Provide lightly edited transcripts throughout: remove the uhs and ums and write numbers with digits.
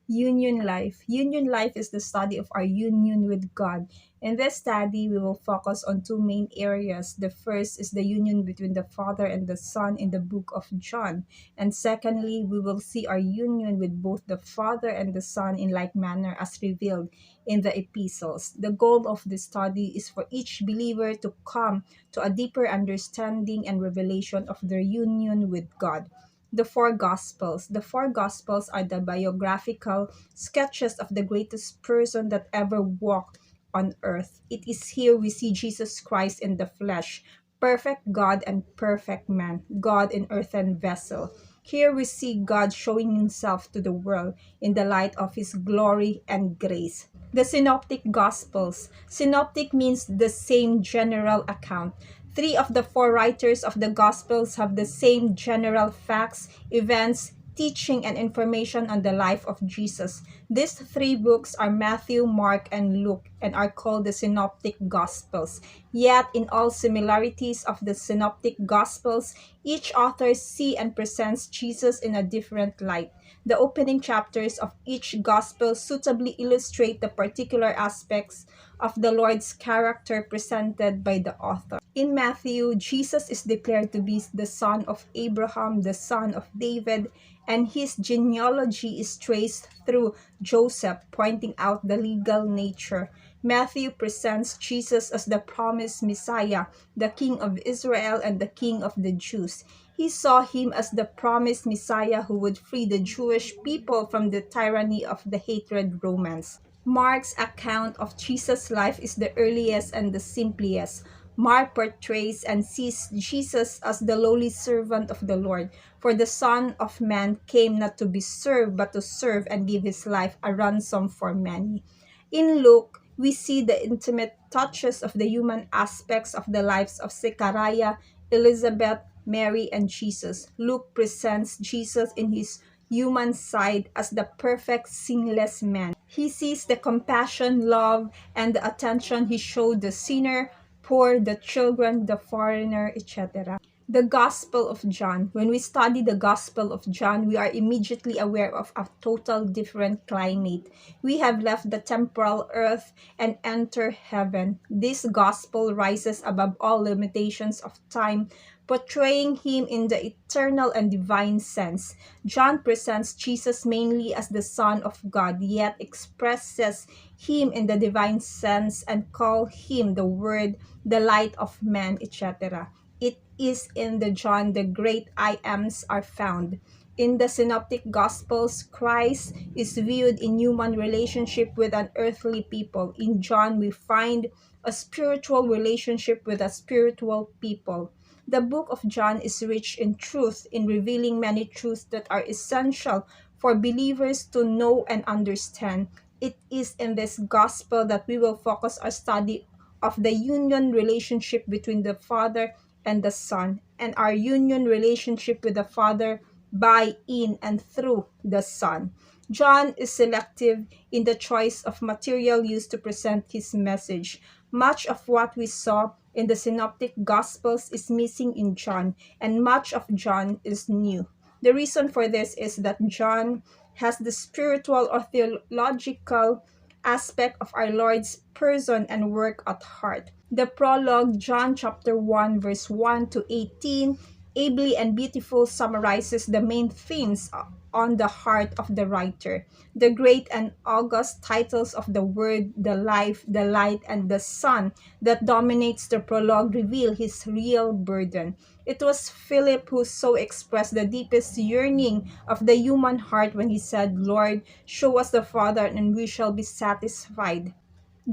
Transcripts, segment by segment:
Union life. Union life is the study of our union with God. In this study, we will focus on two main areas. The first is the union between the Father and the Son in the book of John. And secondly, we will see our union with both the Father and the Son in like manner as revealed in the epistles. The goal of this study is for each believer to come to a deeper understanding and revelation of their union with God. The four Gospels. The four Gospels are the biographical sketches of the greatest person that ever walked on earth. It is here we see Jesus Christ in the flesh, perfect God and perfect man, God in earthen vessel. Here we see God showing himself to the world in the light of his glory and grace. The Synoptic Gospels. Synoptic means the same general account. Three of the four writers of the Gospels have the same general facts, events, teaching, and information on the life of Jesus. These three books are Matthew, Mark, and Luke, and are called the Synoptic Gospels. Yet, in all similarities of the Synoptic Gospels, each author sees and presents Jesus in a different light. The opening chapters of each Gospel suitably illustrate the particular aspects of the Lord's character presented by the author. In Matthew, Jesus is declared to be the son of Abraham, the son of David, and his genealogy is traced through Joseph, pointing out the legal nature. Matthew presents Jesus as the promised Messiah, the King of Israel and the King of the Jews. He saw him as the promised Messiah who would free the Jewish people from the tyranny of the hated Romans. Mark's account of Jesus' life is the earliest and the simplest. Mark portrays and sees Jesus as the lowly servant of the Lord. For the Son of Man came not to be served, but to serve and give his life a ransom for many. In Luke, we see the intimate touches of the human aspects of the lives of Zechariah, Elizabeth, Mary, and Jesus. Luke presents Jesus in his human side as the perfect, sinless man. He sees the compassion, love, and the attention he showed the sinner, poor, the children, the foreigner, etc. The Gospel of John. When we study the Gospel of John, we are immediately aware of a total different climate. We have left the temporal earth and enter heaven. This Gospel rises above all limitations of time, portraying him in the eternal and divine sense. John presents Jesus mainly as the Son of God, yet expresses him in the divine sense and call him the Word, the light of man, etc. It is in the John the great I ams are found. In the Synoptic Gospels, Christ is viewed in human relationship with an earthly people. In John, we find a spiritual relationship with a spiritual people. The book of John is rich in truth, in revealing many truths that are essential for believers to know and understand. It is in this gospel that we will focus our study of the union relationship between the Father and the Son, and our union relationship with the Father by, in, and through the Son. John is selective in the choice of material used to present his message. Much of what we saw in the Synoptic Gospels is missing in John, and much of John is new. The reason for this is that John has the spiritual or theological aspect of our Lord's person and work at heart. The prologue, John chapter 1, verse 1 to 18, ably and beautiful summarizes the main themes on the heart of the writer. The great and august titles of the Word, the Life, the Light, and the Son that dominates the prologue reveal his real burden. It was Philip who so expressed the deepest yearning of the human heart when he said, "Lord, show us the Father and we shall be satisfied."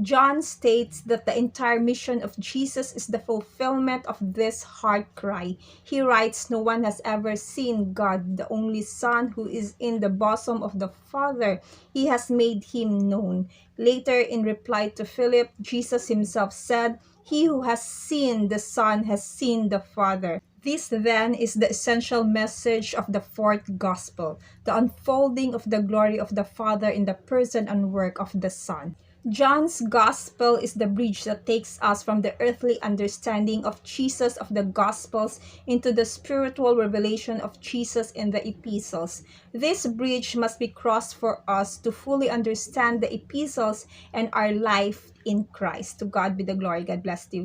John states that the entire mission of Jesus is the fulfillment of this heart cry. He writes, "No one has ever seen God, the only Son who is in the bosom of the Father. He has made him known." Later, in reply to Philip, Jesus himself said, "He who has seen the Son has seen the Father." This then is the essential message of the fourth gospel, the unfolding of the glory of the Father in the person and work of the Son. John's Gospel is the bridge that takes us from the earthly understanding of Jesus of the Gospels into the spiritual revelation of Jesus in the epistles. This bridge must be crossed for us to fully understand the epistles and our life in Christ. To God be the glory. God bless you.